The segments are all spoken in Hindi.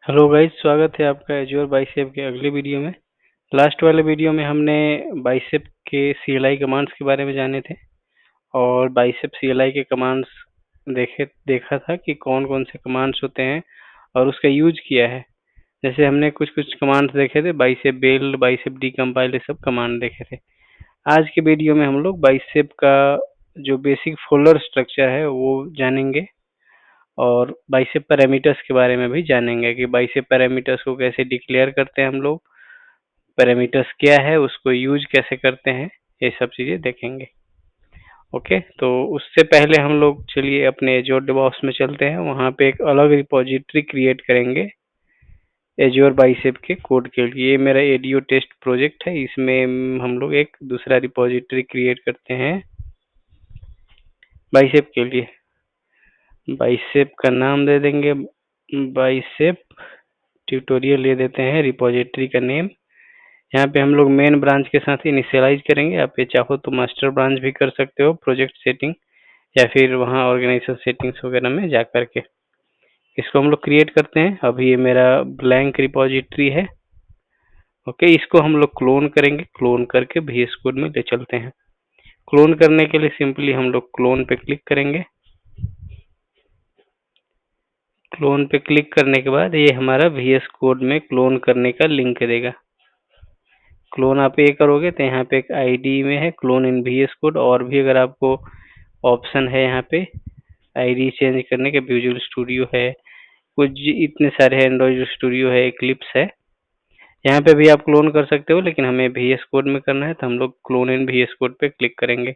हेलो गाइस, स्वागत है आपका एज्योर बाइसेप के अगले वीडियो में। लास्ट वाले वीडियो में हमने बाइसेप के सीएलआई कमांड्स के बारे में जाने थे और बाइसेप सीएलआई के कमांड्स देखा था कि कौन कौन से कमांड्स होते हैं और उसका यूज किया है। जैसे हमने कुछ कुछ कमांड्स देखे थे, बाइसेप बिल्ड, बाइसेप डीकम्पाइल, ये सब कमांड देखे थे। आज के वीडियो में हम लोग बाइसेप का जो बेसिक फोल्डर स्ट्रक्चर है वो जानेंगे और बाइसेप पैरामीटर्स के बारे में भी जानेंगे कि बाइसेप पैरामीटर्स को कैसे डिक्लेयर करते हैं हम लोग, पैरामीटर्स क्या है, उसको यूज कैसे करते हैं, ये सब चीज़ें देखेंगे। ओके, तो उससे पहले हम लोग चलिए अपने एज्योर डेवऑप्स में चलते हैं। वहाँ पे एक अलग रिपोजिटरी क्रिएट करेंगे एज्योर बाइसेप के कोड के लिए। ये मेरा एडीओ टेस्ट प्रोजेक्ट है, इसमें हम लोग एक दूसरा रिपोजिटरी क्रिएट करते हैं बाइसेप के लिए। बाइसेप का नाम दे देंगे बाइसेप ट्यूटोरियल, ले देते हैं रिपोजिटरी का नेम। यहाँ पे हम लोग मेन ब्रांच के साथ इनिशियलाइज करेंगे। आप ये चाहो तो मास्टर ब्रांच भी कर सकते हो, प्रोजेक्ट सेटिंग, या फिर वहाँ ऑर्गेनाइजेशन सेटिंग्स वगैरह में जा करके इसको हम लोग क्रिएट करते हैं। अभी ये मेरा ब्लैंक रिपोजिटरी है। ओके, इसको हम लोग क्लोन करेंगे, क्लोन करके VS कोड में ले चलते हैं। क्लोन करने के लिए सिंपली हम लोग क्लोन पे क्लिक करेंगे। क्लोन पे क्लिक करने के बाद ये हमारा VS कोड में क्लोन करने का लिंक देगा। क्लोन आप ये करोगे तो यहाँ पे एक आईडी में है क्लोन इन VS कोड, और भी अगर आपको ऑप्शन है यहाँ पे आईडी चेंज करने के, विजुअल स्टूडियो है, कुछ इतने सारे हैं, एंड्रॉइड स्टूडियो है, इक्लिप्स है, यहाँ पे भी आप क्लोन कर सकते हो, लेकिन हमें VS कोड में करना है तो हम लोग क्लोन इन VS कोड पे क्लिक करेंगे।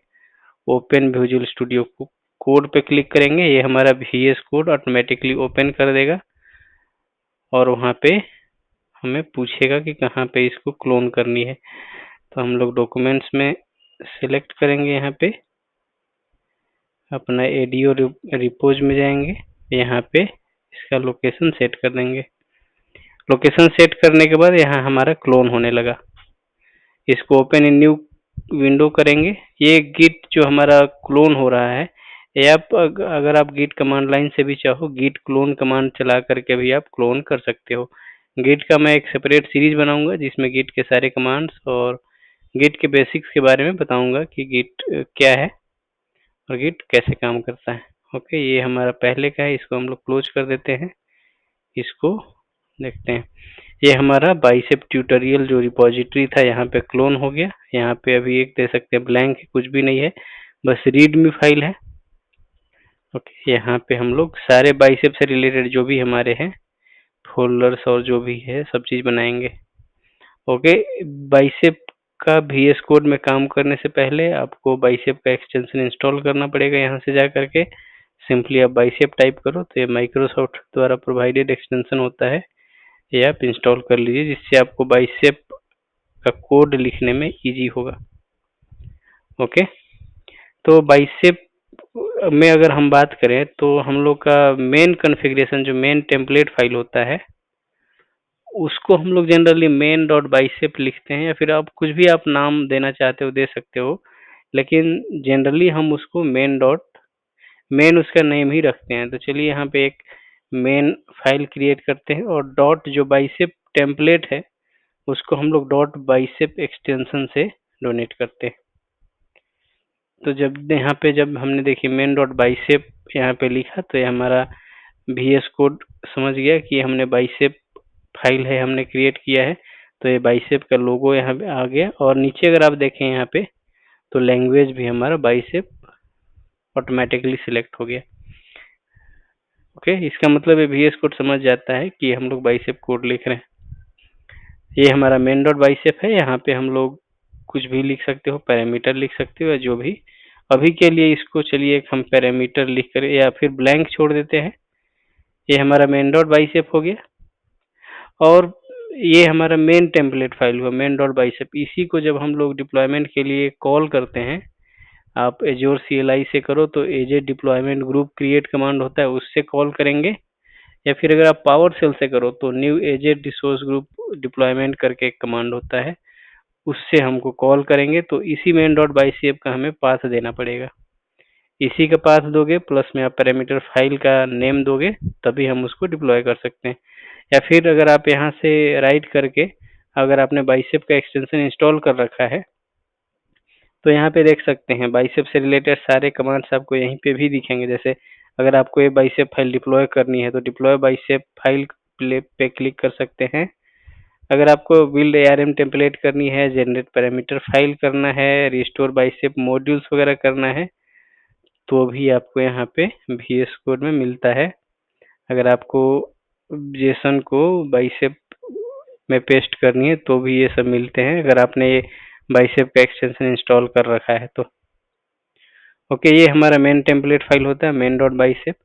ओपन विजुअल स्टूडियो कोड पे क्लिक करेंगे, ये हमारा VS कोड ऑटोमेटिकली ओपन कर देगा और वहाँ पे हमें पूछेगा कि कहाँ पे इसको क्लोन करनी है। तो हम लोग डॉक्यूमेंट्स में सिलेक्ट करेंगे, यहाँ पे अपना एडीओ रिपोज में जाएंगे, यहाँ पे इसका लोकेशन सेट कर देंगे। लोकेशन सेट करने के बाद यहाँ हमारा क्लोन होने लगा। इसको ओपन इन न्यू विंडो करेंगे। ये गिट जो हमारा क्लोन हो रहा है, ये आप अगर आप गिट कमांड लाइन से भी चाहो, गिट क्लोन कमांड चला करके भी आप क्लोन कर सकते हो। गिट का मैं एक सेपरेट सीरीज बनाऊंगा जिसमें गिट के सारे कमांड्स और गिट के बेसिक्स के बारे में बताऊंगा कि गिट क्या है और गिट कैसे काम करता है। ओके, ये हमारा पहले का है, इसको हम लोग क्लोज कर देते हैं। इसको देखते हैं, ये हमारा बाइसेप ट्यूटोरियल जो रिपोजिटरी था यहाँ पे क्लोन हो गया। यहाँ पे अभी एक दे सकते हैं ब्लैंक है, कुछ भी नहीं है, बस रीडमी फाइल है। ओके, यहाँ पे हम लोग सारे बाइसेप से रिलेटेड जो भी हमारे हैं फोल्डर्स और जो भी है सब चीज़ बनाएंगे। ओके, बाइसेप का VS कोड में काम करने से पहले आपको बाइसेप का एक्सटेंशन इंस्टॉल करना पड़ेगा। यहाँ से जा करके सिंपली आप बाइसेप टाइप करो तो ये माइक्रोसॉफ्ट द्वारा प्रोवाइडेड एक्सटेंशन होता है, ये आप इंस्टॉल कर लीजिए, जिससे आपको बाइसेप का कोड लिखने में इजी होगा। ओके, तो बाइसेप में अगर हम बात करें तो हम लोग का मेन कॉन्फ़िगरेशन, जो मेन टेम्पलेट फाइल होता है, उसको हम लोग जनरली मेन डॉट बाइसेप लिखते हैं, या फिर आप कुछ भी आप नाम देना चाहते हो दे सकते हो, लेकिन जनरली हम उसको मेन उसका नेम ही रखते हैं। तो चलिए यहाँ पे एक मेन फाइल क्रिएट करते हैं और डॉट जो बाइसेप टेम्पलेट है उसको हम लोग डॉट बाइसेप एक्सटेंशन से डोनेट करते हैं। तो जब यहाँ पे जब हमने देखिए मेन डॉट बाइसेप यहाँ पे लिखा तो ये हमारा VS कोड समझ गया कि हमने बाइसेप फाइल है हमने क्रिएट किया है। तो ये बाइसेप का लोगो यहाँ पे आ गया और नीचे अगर आप देखें यहाँ पे तो लैंग्वेज भी हमारा बाइसेप ऑटोमेटिकली सिलेक्ट हो गया। ओके, इसका मतलब ये VS कोड समझ जाता है कि हम लोग बाइसेप कोड लिख रहे हैं। ये हमारा मेन डॉट बाइसेप है, यहाँ पे हम लोग कुछ भी लिख सकते हो, पैरामीटर लिख सकते हो या जो भी। अभी के लिए इसको चलिए हम पैरामीटर लिख कर या फिर ब्लैंक छोड़ देते हैं। ये हमारा मेन डॉट बाइसेप हो गया और ये हमारा मेन टेम्पलेट फाइल हुआ मेन डॉट बाइसेप। इसी को जब हम लोग डिप्लॉयमेंट के लिए कॉल करते हैं, आप एज्योर CLI से करो तो एजे डिप्लॉयमेंट ग्रुप क्रिएट कमांड होता है, उससे कॉल करेंगे, या फिर अगर आप पावर सेल से करो तो न्यू एजे रिसोर्स ग्रुप डिप्लॉयमेंट करके एक कमांड होता है, उससे हमको कॉल करेंगे। तो इसी मेन डॉट बाइसेप का हमें पाथ देना पड़ेगा। इसी का पाथ दोगे प्लस में आप पैरामीटर फाइल का नेम दोगे, तभी हम उसको डिप्लॉय कर सकते हैं। या फिर अगर आप यहाँ से राइट करके अगर आपने बाइसेप का एक्सटेंशन इंस्टॉल कर रखा है तो यहाँ पे देख सकते हैं बाइसेप से रिलेटेड सारे कमांड्स आपको यहीं पे भी दिखेंगे। जैसे अगर आपको ये बाइसेप फाइल डिप्लॉय करनी है तो डिप्लॉय बाइसेप फाइल पे क्लिक कर सकते हैं। अगर आपको बिल्ड ARM टेम्पलेट करनी है, जनरेट पैरामीटर फाइल करना है, रिस्टोर बाइसेप मॉड्यूल्स वगैरह करना है तो भी आपको यहाँ पे VS कोड में मिलता है। अगर आपको जेसन को बाइसेप में पेस्ट करनी है तो भी ये सब मिलते हैं, अगर आपने ये बाइसेप का एक्सटेंशन इंस्टॉल कर रखा है तो। ओके, ये हमारा मेन टेम्पलेट फाइल होता है, मेन डॉट बाइसेप।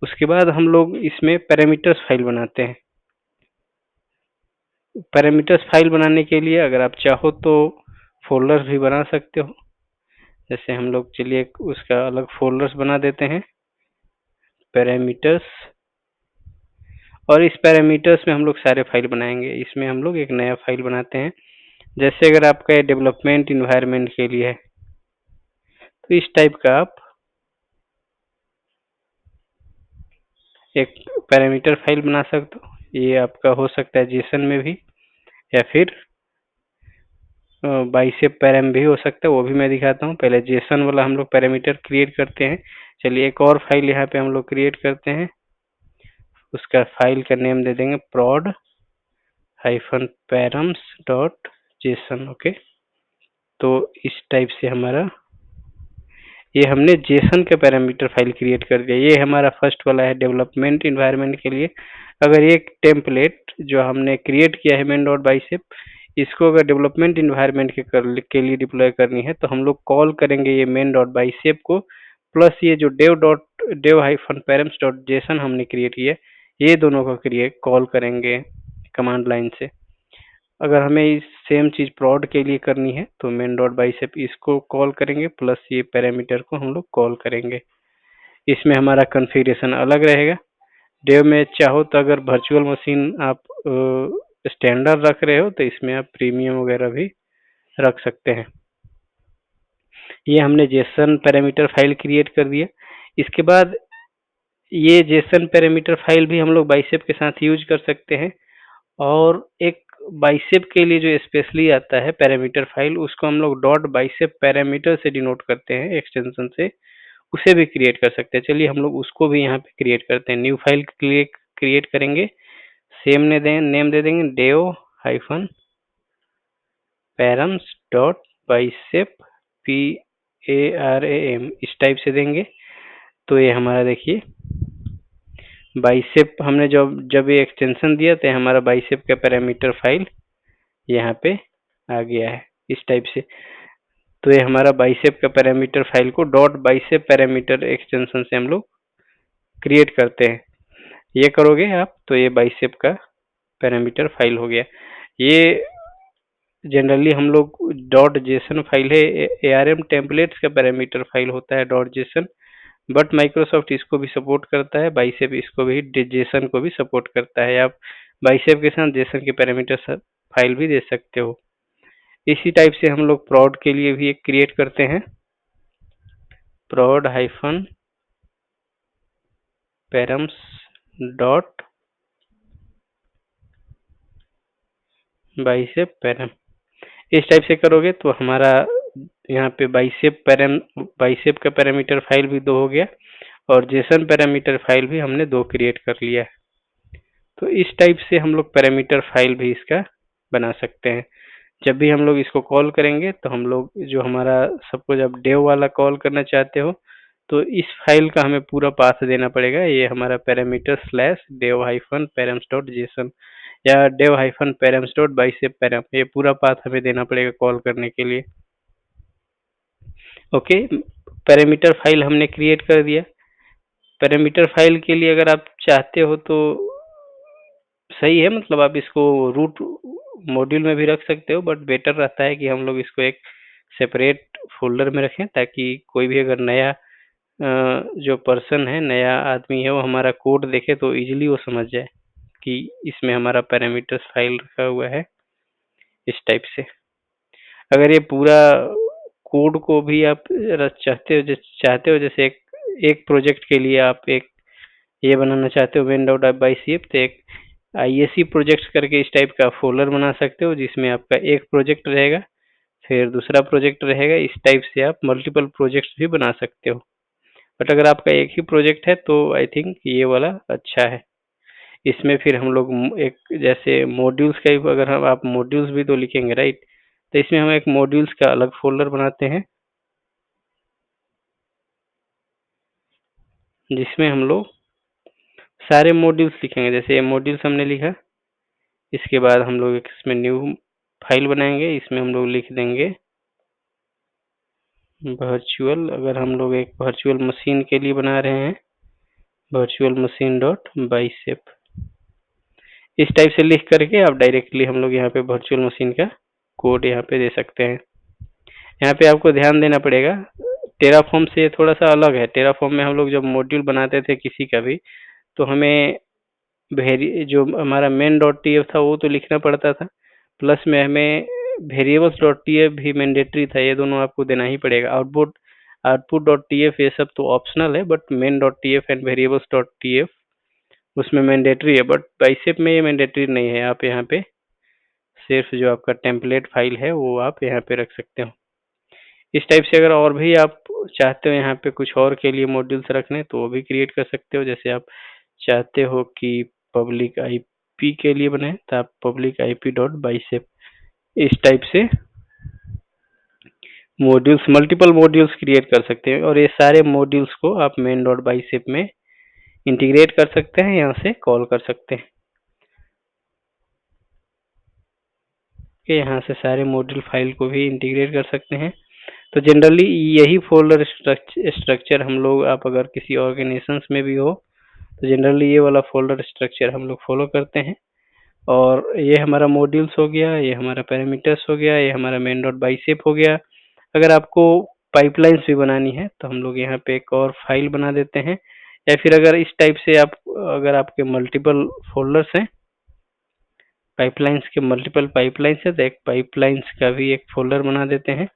उसके बाद हम लोग इसमें पैरामीटर्स फाइल बनाते हैं। पैरामीटर्स फाइल बनाने के लिए अगर आप चाहो तो फोल्डर्स भी बना सकते हो। जैसे हम लोग चलिए उसका अलग फोल्डर्स बना देते हैं, पैरामीटर्स, और इस पैरामीटर्स में हम लोग सारे फाइल बनाएंगे। इसमें हम लोग एक नया फाइल बनाते हैं। जैसे अगर आपका ये डेवलपमेंट इन्वायरमेंट के लिए है तो इस टाइप का आप एक पैरामीटर फाइल बना सकते हो। ये आपका हो सकता है जेसन में भी या फिर बाइसेप पैराम भी हो सकता है, वो भी मैं दिखाता हूँ। पहले जेसन वाला हम लोग पैरामीटर क्रिएट करते हैं। चलिए एक और फाइल यहाँ पे हम लोग क्रिएट करते हैं। उसका फाइल का नेम दे देंगे prod -params dot JSON. Okay, तो इस टाइप से हमारा ये हमने जेसन का पैरामीटर फाइल क्रिएट कर दिया। ये हमारा फर्स्ट वाला है डेवलपमेंट इन्वायरमेंट के लिए। अगर ये टेम्पलेट जो हमने क्रिएट किया है मेन डॉट बाइसेप, इसको अगर डेवलपमेंट इन्वायरमेंट के लिए डिप्लॉय करनी है तो हम लोग कॉल करेंगे ये मेन डॉट बाइसेप को, प्लस ये जो dev-params.json हमने क्रिएट किया, ये दोनों को कॉल करेंगे कमांड लाइन से। अगर हमें इस सेम चीज prod के लिए करनी है तो मेन डॉट बाइसेप इसको कॉल करेंगे, प्लस ये पैरामीटर को हम लोग कॉल करेंगे। इसमें हमारा कॉन्फ़िगरेशन अलग रहेगा। डेव में चाहो तो अगर वर्चुअल मशीन आप स्टैंडर्ड रख रहे हो तो इसमें आप प्रीमियम वगैरह भी रख सकते हैं। ये हमने जेसन पैरामीटर फाइल क्रिएट कर दिया। इसके बाद ये जेसन पैरामीटर फाइल भी हम लोग बाइसेप के साथ यूज कर सकते हैं, और एक बाइसेप के लिए जो स्पेशली आता है पैरामीटर फाइल, उसको हम लोग डॉट बाइसेप पैरामीटर से डिनोट करते हैं एक्सटेंशन से, उसे भी क्रिएट कर सकते हैं। चलिए हम लोग उसको भी यहाँ पे क्रिएट करते हैं। न्यू फाइल क्रिएट करेंगे, सेम नेम दे देंगे dev-params डॉट बाइसेप PARAM, इस टाइप से देंगे तो ये हमारा देखिए बाइसेप हमने जब ये एक्सटेंशन दिया तो हमारा बाइसेप का पैरामीटर फाइल यहाँ पे आ गया है इस टाइप से। तो ये हमारा बाइसेप का parameter file co dot bicep parameter extension से हम लोग क्रिएट करते हैं। ये करोगे आप तो ये बाइसेप का पैरामीटर फाइल हो गया। ये जनरली हम लोग डॉट जेसन फाइल है, ARM टेम्पलेट्स का पैरामीटर फाइल होता है डॉट जेसन, बट माइक्रोसॉफ्ट इसको भी सपोर्ट करता है, बाइसेप इसको भी, जेसन को भी सपोर्ट करता है। आप बाइसेप के साथ जेसन के पैरामीटर फाइल भी दे सकते हो। इसी टाइप से हम लोग prod के लिए भी एक क्रिएट करते हैं, prod-params डॉट बाइसेप पैरम। इस टाइप से करोगे तो हमारा यहाँ पे बाइसेप का पैरामीटर फाइल भी 2 हो गया, और जेसन पैरामीटर फाइल भी हमने 2 क्रिएट कर लिया है। तो इस टाइप से हम लोग पैरामीटर फाइल भी इसका बना सकते हैं। जब भी हम लोग इसको कॉल करेंगे तो हम लोग जो हमारा सपोज आप डेव वाला कॉल करना चाहते हो तो इस फाइल का हमें पूरा पाथ देना पड़ेगा। ये हमारा पैरामीटर /dev-params.json या dev-params.bicepparam, ये पूरा पाथ हमें देना पड़ेगा कॉल करने के लिए। ओके, पैरामीटर फाइल हमने क्रिएट कर दिया। पैरामीटर फाइल के लिए अगर आप चाहते हो तो सही है, मतलब आप इसको रूट मॉड्यूल में भी रख सकते हो, बट बेटर रहता है कि हम लोग इसको एक सेपरेट फोल्डर में रखें, ताकि कोई भी अगर नया जो पर्सन है, नया आदमी है, वो हमारा कोड देखे तो इजीली वो समझ जाए कि इसमें हमारा पैरामीटर्स फाइल रखा हुआ है इस टाइप से। अगर ये पूरा कोड को भी आप चाहते हो जैसे एक प्रोजेक्ट के लिए आप एक ये बनाना चाहते हो मेन डॉट बाइसेप, तो एक IAC प्रोजेक्ट्स करके इस टाइप का फोल्डर बना सकते हो, जिसमें आपका एक प्रोजेक्ट रहेगा, फिर दूसरा प्रोजेक्ट रहेगा। इस टाइप से आप मल्टीपल प्रोजेक्ट्स भी बना सकते हो। बट अगर आपका एक ही प्रोजेक्ट है तो आई थिंक ये वाला अच्छा है। इसमें फिर हम लोग एक जैसे मॉड्यूल्स का अगर हम आप मॉड्यूल्स भी तो लिखेंगे, राइट? तो इसमें हम एक मॉड्यूल्स का अलग फोल्डर बनाते हैं, जिसमें हम लोग सारे मॉड्यूल्स लिखेंगे। जैसे ये मॉड्यूल्स हमने लिखा, इसके बाद हम लोग इसमें न्यू फाइल बनाएंगे। इसमें हम लोग लिख देंगे वर्चुअल। अगर हम लोग एक वर्चुअल मशीन के लिए बना रहे हैं, वर्चुअल मशीन डॉट बाइसेप, इस टाइप से लिख करके आप डायरेक्टली हम लोग यहाँ पे वर्चुअल मशीन का कोड यहाँ पे दे सकते हैं। यहाँ पे आपको ध्यान देना पड़ेगा, टेराफॉर्म से थोड़ा सा अलग है। टेराफॉर्म में हम लोग जब मॉड्यूल बनाते थे किसी का भी, तो हमें जो हमारा मेन डॉट टी एफ था वो तो लिखना पड़ता था, प्लस में हमें वेरिएबल्स डॉट टी एफ भी मैंडेटरी था। ये दोनों आपको देना ही पड़ेगा। आउटपुट डॉट टी एफ ये सब तो ऑप्शनल है, but main dot T F and variables dot T F उसमें मैंडेटरी है। बट बाइसेप में ये मैंडेटरी नहीं है। आप यहाँ पे सिर्फ जो आपका टेम्पलेट फाइल है वो आप यहाँ पे रख सकते हो। इस टाइप से अगर और भी आप चाहते हो यहाँ पे कुछ और के लिए मॉड्यूल्स रखने, तो वो भी क्रिएट कर सकते हो। जैसे आप चाहते हो कि पब्लिक आईपी के लिए बने, तो आप पब्लिक आईपी डॉट बाइसेप इस टाइप से मॉड्यूल्स, मल्टीपल मॉड्यूल्स क्रिएट कर सकते हैं। और ये सारे मॉड्यूल्स को आप मेन डॉट बाइसेप में इंटीग्रेट कर सकते हैं, यहाँ से कॉल कर सकते हैं कि यहाँ से सारे मॉड्यूल फाइल को भी इंटीग्रेट कर सकते हैं। तो जनरली यही फोल्डर स्ट्रक्चर हम लोग, आप अगर किसी ऑर्गेनाइजेशंस में भी हो तो जनरली ये वाला फोल्डर स्ट्रक्चर हम लोग फॉलो करते हैं। और ये हमारा मॉड्यूल्स हो गया, ये हमारा पैरामीटर्स हो गया, ये हमारा मेन डॉट बाइसेप हो गया। अगर आपको पाइपलाइंस भी बनानी है तो हम लोग यहाँ पे एक और फाइल बना देते हैं। या फिर अगर इस टाइप से आप, अगर आपके मल्टीपल फोल्डर्स हैं, पाइपलाइंस के मल्टीपल पाइपलाइंस है, तो एक पाइपलाइंस का भी एक फोल्डर बना देते हैं।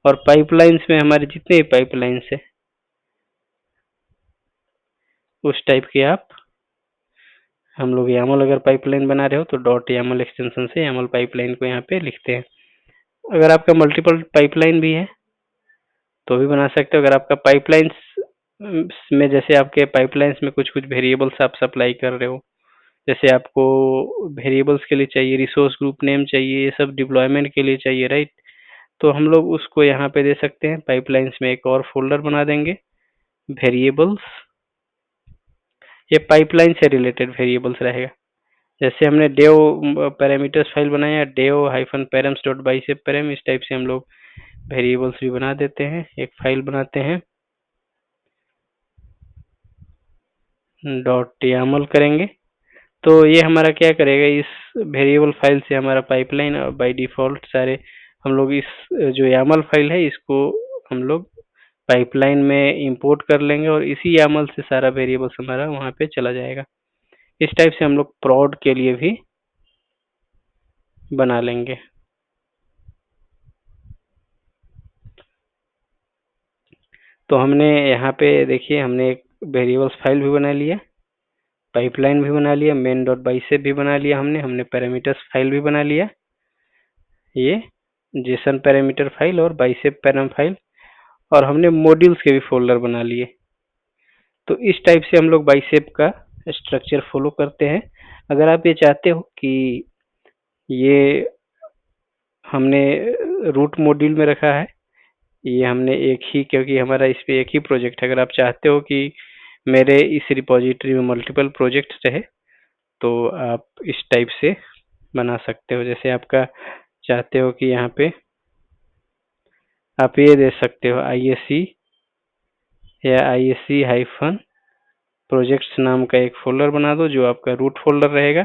और पाइपलाइंस में हमारे जितने भी पाइपलाइंस है उस टाइप के आप, हम लोग यामल अगर पाइपलाइन बना रहे हो तो डॉट यामल एक्सटेंशन से यामल पाइपलाइन को यहाँ पे लिखते हैं। अगर आपका मल्टीपल पाइपलाइन भी है तो भी बना सकते हो। अगर आपका पाइपलाइंस में, जैसे आपके पाइपलाइंस में कुछ कुछ वेरिएबल्स आप सप्लाई कर रहे हो, जैसे आपको वेरिएबल्स के लिए चाहिए, रिसोर्स ग्रुप नेम चाहिए, ये सब डिप्लॉयमेंट के लिए चाहिए, राइट? तो हम लोग उसको यहाँ पे दे सकते हैं। पाइपलाइंस में एक और फोल्डर बना देंगे, वेरिएबल्स। ये पाइपलाइन से रिलेटेड वेरिएबल्स रहेगा। जैसे हमने डेव पैरामीटर्स फाइल बनाया, dev hyphen params dot bicep param, इस टाइप से हम लोग वेरिएबल्स भी बना देते हैं। एक फाइल बनाते हैं, डॉट यामल करेंगे, तो ये हमारा क्या करेगा, इस वेरिएबल फाइल से हमारा पाइपलाइन बाय डिफॉल्ट सारे हम लोग इस जो यामल फाइल है इसको हम लोग पाइपलाइन में इंपोर्ट कर लेंगे और इसी यामल से सारा वेरिएबल्स हमारा वहाँ पे चला जाएगा। इस टाइप से हम लोग प्रॉड के लिए भी बना लेंगे। तो हमने यहाँ पे देखिए, हमने एक वेरिएबल्स फाइल भी बना लिया, पाइपलाइन भी बना लिया, मेन डॉट बाइसेप भी बना लिया, हमने पैरामीटर्स फाइल भी बना लिया, ये जेसन पैरामीटर फाइल और बाइसेप पैराम फाइल, और हमने मॉड्यूल्स के भी फोल्डर बना लिए। तो इस टाइप से हम लोग बाइसेप का स्ट्रक्चर फॉलो करते हैं। अगर आप ये चाहते हो कि ये हमने रूट मॉड्यूल में रखा है, ये हमने एक ही, क्योंकि हमारा इस पे एक ही प्रोजेक्ट है। अगर आप चाहते हो कि मेरे इस रिपॉजिटरी में मल्टीपल प्रोजेक्ट्स रहे, तो आप इस टाइप से बना सकते हो। जैसे आपका चाहते हो कि यहाँ पे आप ये दे सकते हो ISC या ISC हाइफन प्रोजेक्ट्स नाम का एक फोल्डर बना दो, जो आपका रूट फोल्डर रहेगा।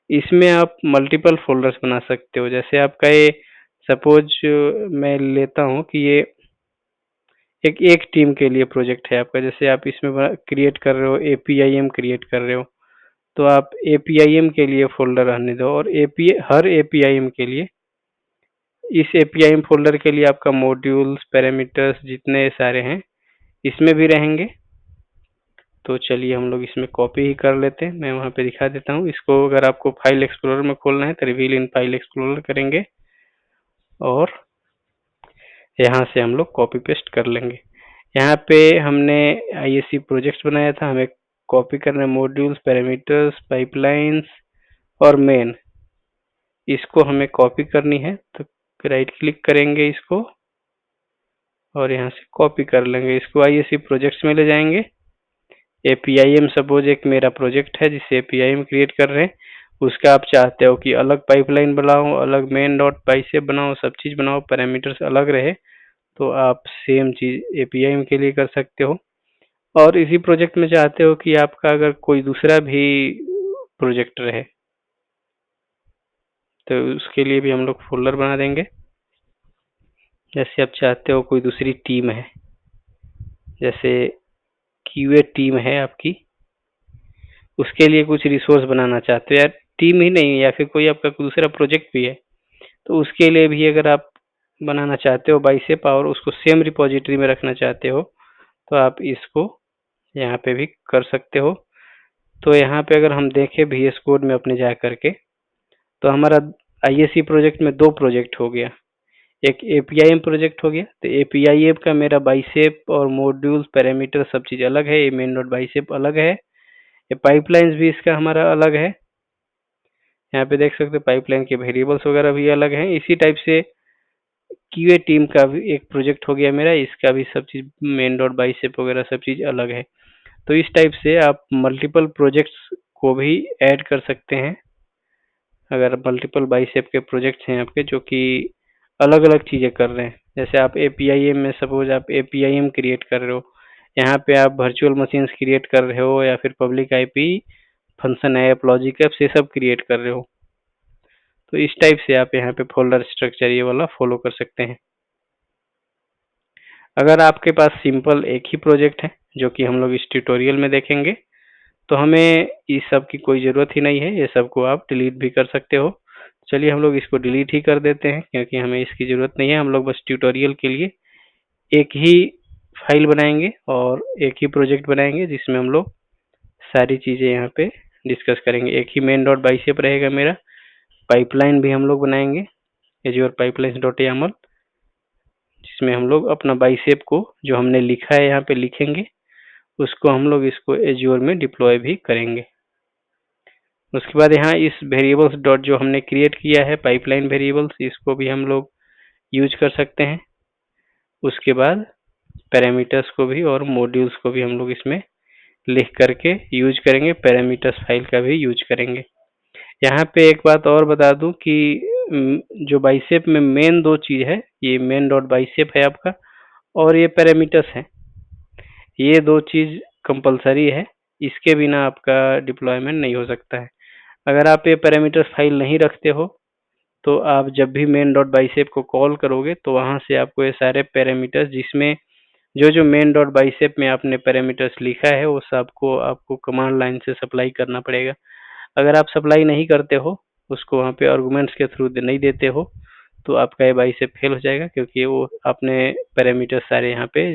इसमें आप मल्टीपल फोल्डर्स बना सकते हो। जैसे आपका ये, सपोज मैं लेता हूँ कि ये एक टीम के लिए प्रोजेक्ट है आपका। जैसे आप इसमें क्रिएट कर रहे हो, APIM क्रिएट कर रहे हो, तो आप APIM के लिए फोल्डर रहने दो, और हर APIM के लिए, इस APIM फोल्डर के लिए आपका मॉड्यूल्स पैरामीटर्स जितने सारे हैं इसमें भी रहेंगे। तो चलिए हम लोग इसमें कॉपी ही कर लेते हैं। मैं वहाँ पे दिखा देता हूँ इसको। अगर आपको फाइल एक्सप्लोरर में खोलना है तो रिवील इन फाइल एक्सप्लोरर करेंगे और यहाँ से हम लोग कॉपी पेस्ट कर लेंगे। यहाँ पे हमने ISC प्रोजेक्ट बनाया था, हमें कॉपी करना है मॉड्यूल्स, पैरामीटर्स, पाइपलाइंस और मेन। इसको हमें कॉपी करनी है तो राइट क्लिक करेंगे इसको और यहाँ से कॉपी कर लेंगे। इसको ISC प्रोजेक्ट्स में ले जाएंगे। APIM सपोज एक मेरा प्रोजेक्ट है जिससे APIM क्रिएट कर रहे हैं, उसका आप चाहते हो कि अलग पाइपलाइन बनाओ, अलग मेन डॉट बाइसेप बनाओ, सब चीज़ बनाओ, पैरामीटर्स अलग रहे, तो आप सेम चीज़ APIM के लिए कर सकते हो। और इसी प्रोजेक्ट में चाहते हो कि आपका अगर कोई दूसरा भी प्रोजेक्ट रहे तो उसके लिए भी हम लोग फोल्डर बना देंगे। जैसे आप चाहते हो कोई दूसरी टीम है, जैसे QA टीम है आपकी, उसके लिए कुछ रिसोर्स बनाना चाहते हो, या टीम ही नहीं या फिर कोई आपका दूसरा प्रोजेक्ट भी है, तो उसके लिए भी अगर आप बनाना चाहते हो बाइसेप और उसको सेम रिपोजिटरी में रखना चाहते हो तो आप इसको यहाँ पे भी कर सकते हो। तो यहाँ पे अगर हम देखें VS कोड में अपने जा करके, तो हमारा ISC प्रोजेक्ट में 2 प्रोजेक्ट हो गया। एक APIM प्रोजेक्ट हो गया, तो APIM का मेरा बाइसेप और मॉड्यूल्स, पैरामीटर सब चीज़ अलग है, ये मेन डॉट बाइसेप अलग है, ये पाइपलाइंस भी इसका हमारा अलग है। यहाँ पे देख सकते हो पाइपलाइन के वेरिएबल्स वगैरह भी अलग हैं। इसी टाइप से QA टीम का भी एक प्रोजेक्ट हो गया मेरा, इसका भी सब चीज़ मेन डॉट बाइसेप वगैरह सब चीज़ अलग है। तो इस टाइप से आप मल्टीपल प्रोजेक्ट्स को भी ऐड कर सकते हैं। अगर मल्टीपल बाइसेप के प्रोजेक्ट्स हैं आपके जो कि अलग अलग चीज़ें कर रहे हैं, जैसे आप APIM में सपोज आप APIM क्रिएट कर रहे हो, यहाँ पे आप वर्चुअल मशीन्स क्रिएट कर रहे हो या फिर public IP function app, logic apps ये सब क्रिएट कर रहे हो, तो इस टाइप से आप यहाँ पे फोल्डर स्ट्रक्चर ये वाला फॉलो कर सकते हैं। अगर आपके पास सिंपल एक ही प्रोजेक्ट है जो कि हम लोग इस ट्यूटोरियल में देखेंगे, तो हमें इस सब की कोई ज़रूरत ही नहीं है, ये सब को आप डिलीट भी कर सकते हो। चलिए हम लोग इसको डिलीट ही कर देते हैं क्योंकि हमें इसकी ज़रूरत नहीं है। हम लोग बस ट्यूटोरियल के लिए एक ही फाइल बनाएंगे और एक ही प्रोजेक्ट बनाएंगे जिसमें हम लोग सारी चीज़ें यहाँ पे डिस्कस करेंगे। एक ही मेन डॉट बाइसेप रहेगा मेरा, पाइपलाइन भी हम लोग बनाएंगे एज्योर पाइपलाइंस डॉट YAML, जिसमें हम लोग अपना बाइसेप को जो हमने लिखा है यहाँ पे लिखेंगे, उसको हम लोग इसको एज्योर में डिप्लॉय भी करेंगे। उसके बाद यहाँ इस वेरिएबल्स डॉट जो हमने क्रिएट किया है पाइपलाइन वेरिएबल्स, इसको भी हम लोग यूज कर सकते हैं। उसके बाद पैरामीटर्स को भी और मॉड्यूल्स को भी हम लोग इसमें लिख करके यूज करेंगे, पैरामीटर्स फाइल का भी यूज करेंगे। यहाँ पे एक बात और बता दूं कि जो बाइसेप में मेन 2 चीज़ है, ये मेन डॉट बाइसेप है आपका और ये पैरामीटर्स है, ये 2 चीज़ कंपलसरी है, इसके बिना आपका डिप्लॉयमेंट नहीं हो सकता है। अगर आप ये पैरामीटर्स फाइल नहीं रखते हो तो आप जब भी मेन डॉट बाइसेप को कॉल करोगे तो वहाँ से आपको ये सारे पैरामीटर्स जिसमें जो जो मेन डॉट बाइसेप में आपने पैरामीटर्स लिखा है वो सबको आपको कमांड लाइन से सप्लाई करना पड़ेगा। अगर आप सप्लाई नहीं करते हो, उसको वहाँ पे आर्गुमेंट्स के थ्रू नहीं देते हो, तो आपका ये बाइसेप फेल हो जाएगा क्योंकि वो आपने पैरामीटर्स सारे यहाँ पे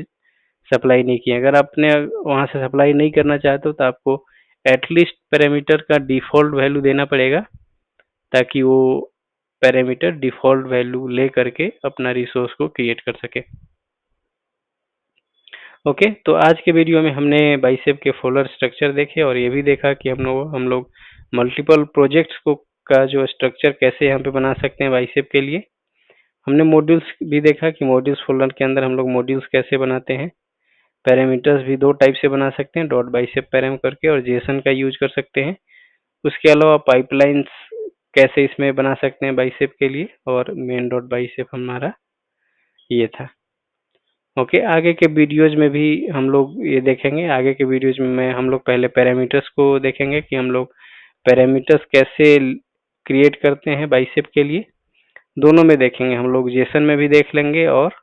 सप्लाई नहीं किए। अगर आपने वहाँ से सप्लाई नहीं करना चाहते हो तो आपको एटलीस्ट पैरामीटर का डिफ़ॉल्ट वैल्यू देना पड़ेगा ताकि वो पैरामीटर डिफ़ॉल्ट वैल्यू ले करके अपना रिसोर्स को क्रिएट कर सके। ओके, तो आज के वीडियो में हमने बाइसेप के फोल्डर स्ट्रक्चर देखे और ये भी देखा कि हम लोग मल्टीपल प्रोजेक्ट्स को का जो स्ट्रक्चर कैसे यहाँ पे बना सकते हैं बाइसेप के लिए। हमने मॉड्यूल्स भी देखा कि मॉड्यूल्स फोल्डर के अंदर हम लोग मॉड्यूल्स कैसे बनाते हैं। पैरामीटर्स भी 2 टाइप से बना सकते हैं, डॉट बाइसेप पैराम करके और जेसन का यूज कर सकते हैं। उसके अलावा पाइपलाइंस कैसे इसमें बना सकते हैं बाइसेप के लिए, और मेन डॉट बाइसेप हमारा ये था। ओके, आगे के वीडियोज में भी हम लोग ये देखेंगे। आगे के वीडियोज में हम लोग पहले पैरामीटर्स को देखेंगे कि हम लोग पैरामीटर्स कैसे क्रिएट करते हैं बाइसेप के लिए, दोनों में देखेंगे। हम लोग जेसन में भी देख लेंगे और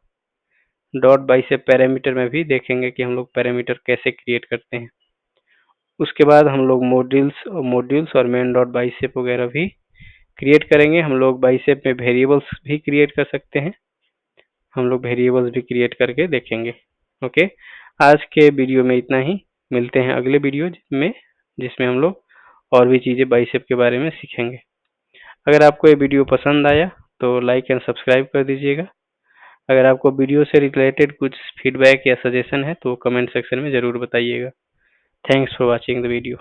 डॉट बाइसेप पैरामीटर में भी देखेंगे कि हम लोग पैरामीटर कैसे क्रिएट करते हैं। उसके बाद हम लोग मॉड्यूल्स और मेन डॉट बाइसेप वगैरह भी क्रिएट करेंगे। हम लोग बाइसेप में वेरिएबल्स भी क्रिएट कर सकते हैं, हम लोग वेरिएबल्स भी क्रिएट करके देखेंगे। ओके, आज के वीडियो में इतना ही। मिलते हैं अगले वीडियो में, जिसमें हम लोग और भी चीज़ें बाइसेप के बारे में सीखेंगे। अगर आपको ये वीडियो पसंद आया तो लाइक एंड सब्सक्राइब कर दीजिएगा। अगर आपको वीडियो से रिलेटेड कुछ फीडबैक या सजेशन है तो कमेंट सेक्शन में ज़रूर बताइएगा। Thanks for watching the video.